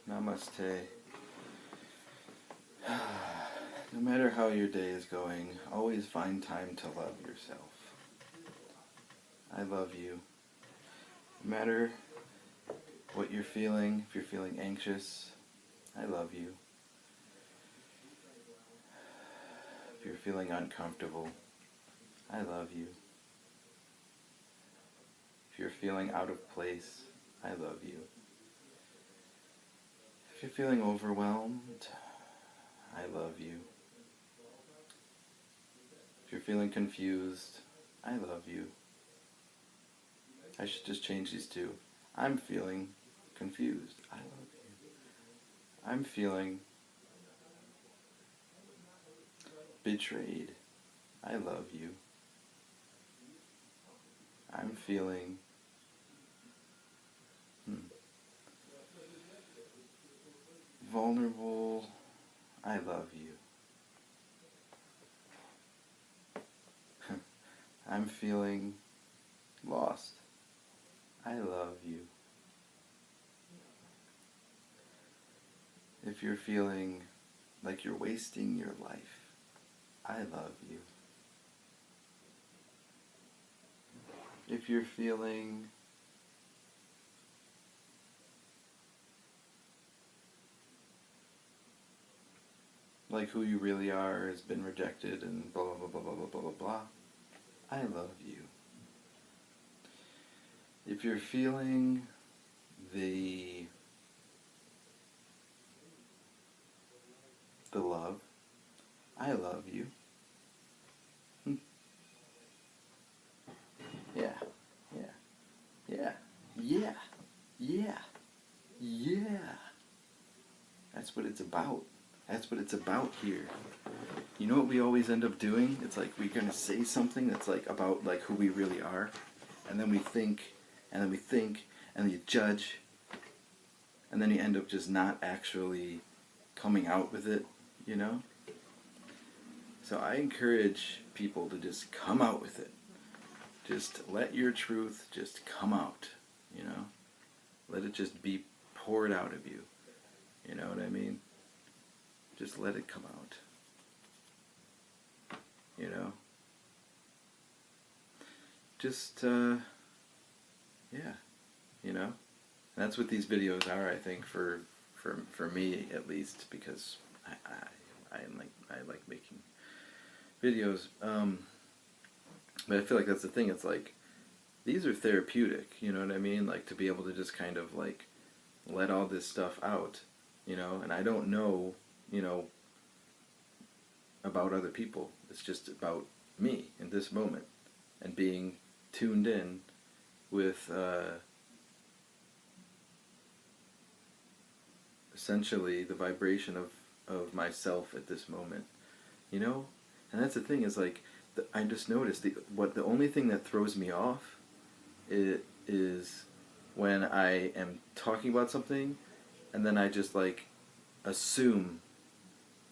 Namaste. No matter how your day is going, always find time to love yourself. I love you. No matter what you're feeling, if you're feeling anxious, I love you. If you're feeling uncomfortable, I love you. If you're feeling out of place, I love you. If you're feeling overwhelmed, I love you. If you're feeling confused, I love you. I should just change these two. I'm feeling confused. I love you. I'm feeling betrayed. I love you. I'm feeling vulnerable. I love you. I'm feeling lost. I love you. If you're feeling like you're wasting your life, I love you. If you're feeling like who you really are has been rejected and blah blah blah blah blah blah blah blah, I love you. If you're feeling the love, I love you. Yeah, yeah, yeah, yeah, yeah, yeah. That's what it's about. That's what it's about here. You know what we always end up doing? It's like we're gonna say something that's like about like who we really are, and then we think, and then we think, and then you judge, and then you end up just not actually coming out with it, you know? So I encourage people to just come out with it. Just let your truth just come out, you know? Let it just be poured out of you. You know what I mean? Just let it come out. You know? Just, yeah. You know? And that's what these videos are, I think, for me at least, because I like making videos. But I feel like that's the thing. It's like these are therapeutic. You know what I mean? Like to be able to just kind of like let all this stuff out. You know, and I don't know. You know, about other people. It's just about me in this moment and being tuned in with essentially the vibration of myself at this moment, you know? And that's the thing is like, I just noticed the only thing that throws me off is when I am talking about something and then I just like assume,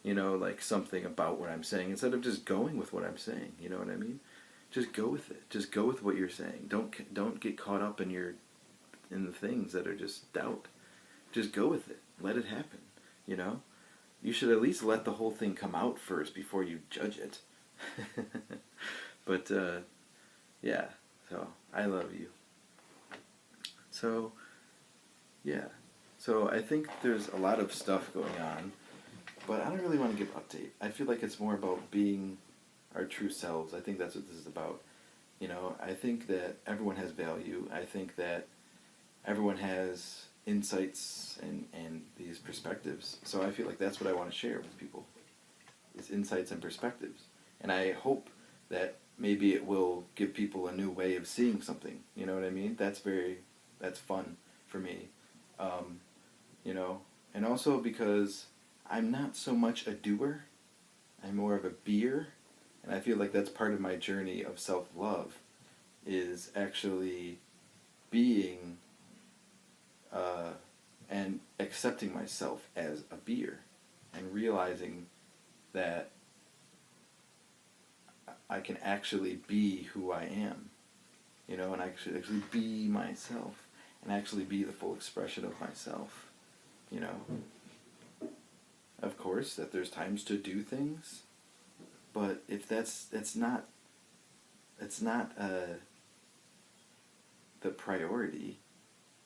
you know, like something about what I'm saying instead of just going with what I'm saying, you know what I mean? Just go with it. Just go with what you're saying. Don't get caught up in the things that are just doubt. Just go with it. Let it happen. You know? You should at least let the whole thing come out first before you judge it. But, yeah. So, I love you. So, yeah. So, I think there's a lot of stuff going on, but I don't really want to give an update. I feel like it's more about being our true selves. I think that's what this is about. You know, I think that everyone has value. I think that everyone has insights and these perspectives. So I feel like that's what I want to share with people, is insights and perspectives. And I hope that maybe it will give people a new way of seeing something. You know what I mean? That's fun for me. You know, and also because I'm not so much a doer, I'm more of a beer. And I feel like that's part of my journey of self-love, is actually being and accepting myself as a beer and realizing that I can actually be who I am, you know, and actually be myself and actually be the full expression of myself. you know. Of course, that there's times to do things, but if it's not the priority.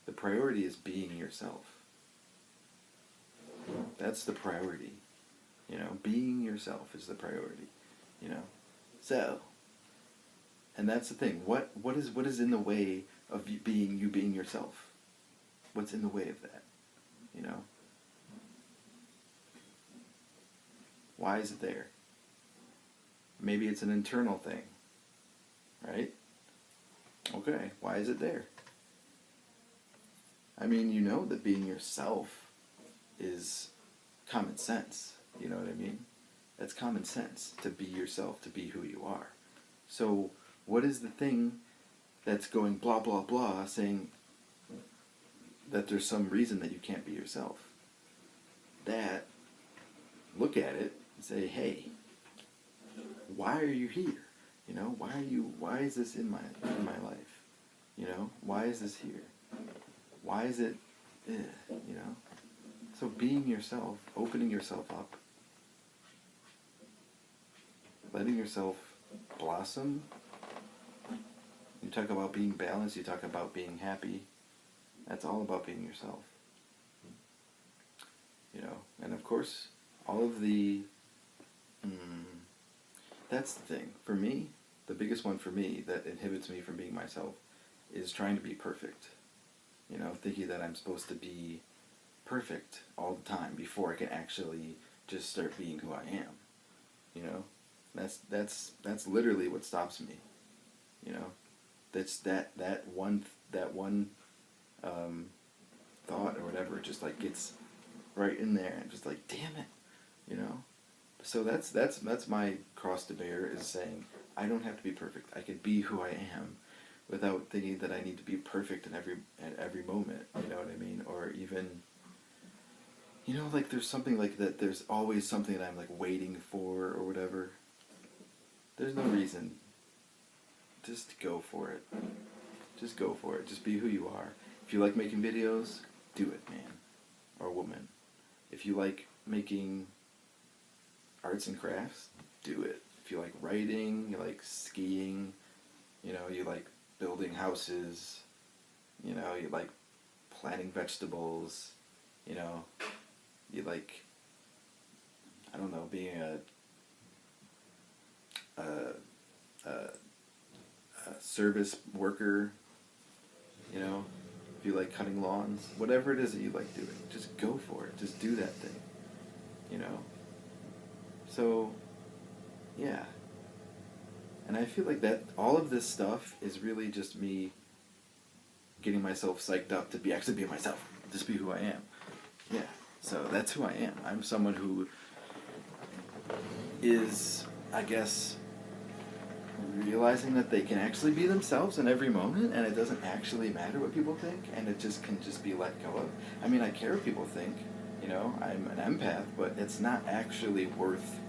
The priority is being yourself. That's the priority. You know, being yourself is the priority. You know, so, and that's the thing. What is in the way of you being yourself? What's in the way of that? You know, why is it there? Maybe it's an internal thing, right? Okay, why is it there? I mean, you know that being yourself is common sense. You know what I mean? That's common sense, to be yourself, to be who you are. So, what is the thing that's going blah, blah, blah, saying that there's some reason that you can't be yourself? That, look at it and say, hey, why are you here? You know, why is this in my life? You know, why is this here? Why is it, you know? So being yourself, opening yourself up, letting yourself blossom. You talk about being balanced, you talk about being happy. That's all about being yourself. You know, and of course, all of the, that's the thing. For me, the biggest one for me that inhibits me from being myself is trying to be perfect. You know, thinking that I'm supposed to be perfect all the time before I can actually just start being who I am. You know, that's literally what stops me. You know, that's that one thought or whatever just like gets right in there and just like, damn it, you know. So that's my cross to bear, is saying I don't have to be perfect. I can be who I am without thinking that I need to be perfect at every moment. You know what I mean? Or even, you know, like there's something like that. There's always something that I'm like waiting for or whatever. There's no reason. Just go for it. Just go for it. Just be who you are. If you like making videos, do it, man or woman. If you like making arts and crafts, do it. If you like writing, you like skiing, you know, you like building houses, you know, you like planting vegetables, you know, you like, I don't know, being a service worker, you know, if you like cutting lawns, whatever it is that you like doing, just go for it. Just do that thing, you know. So, yeah. And I feel like that all of this stuff is really just me getting myself psyched up to actually be myself, just be who I am. Yeah. So that's who I am. I'm someone who is, I guess, realizing that they can actually be themselves in every moment, and it doesn't actually matter what people think, and it just can just be let go of. I mean, I care what people think, you know, I'm an empath, but it's not actually worth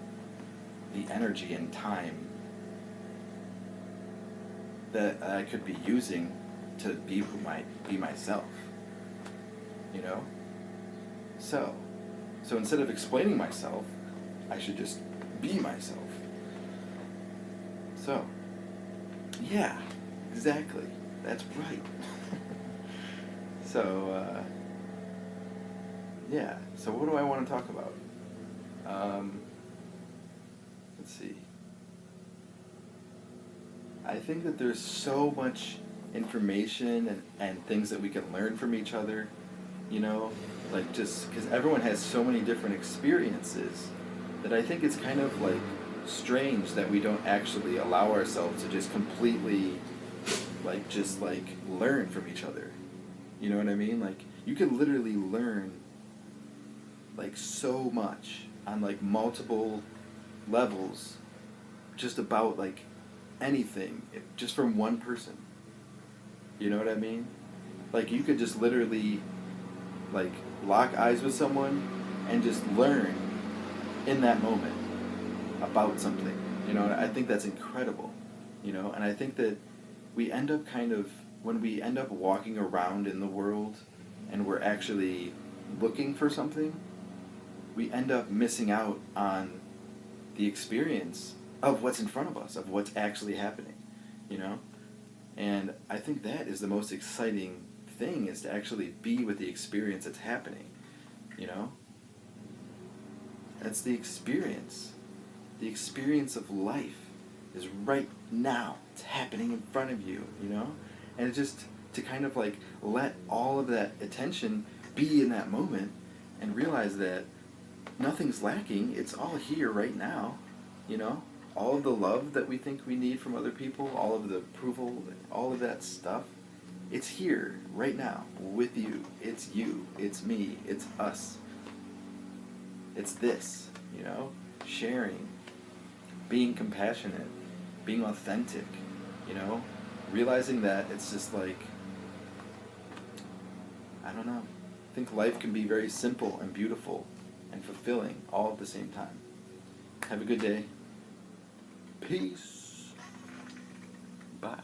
the energy and time that I could be using to be myself, you know? So instead of explaining myself, I should just be myself. So, yeah, exactly. That's right. So, yeah. So what do I want to talk about? Let's see. I think that there's so much information and things that we can learn from each other, you know? Like, just because everyone has so many different experiences that I think it's kind of like strange that we don't actually allow ourselves to just completely just learn from each other. You know what I mean? Like, you can literally learn like so much on like multiple levels just about like anything, just from one person. You know what I mean? Like, you could just literally like lock eyes with someone and just learn in that moment about something, you know. And I think that's incredible, you know. And I think that we end up when we end up walking around in the world and we're actually looking for something, we end up missing out on the experience of what's in front of us, of what's actually happening, you know? And I think that is the most exciting thing, is to actually be with the experience that's happening, you know? That's the experience. The experience of life is right now. It's happening in front of you, you know? And it's just to kind of like let all of that attention be in that moment and realize that nothing's lacking. It's all here right now, you know? All of the love that we think we need from other people, all of the approval, all of that stuff, it's here right now with you. It's you. It's me. It's us. It's this, you know? Sharing, being compassionate, being authentic, you know? Realizing that it's just like, I don't know. I think life can be very simple and beautiful and fulfilling all at the same time. Have a good day. Peace. Bye.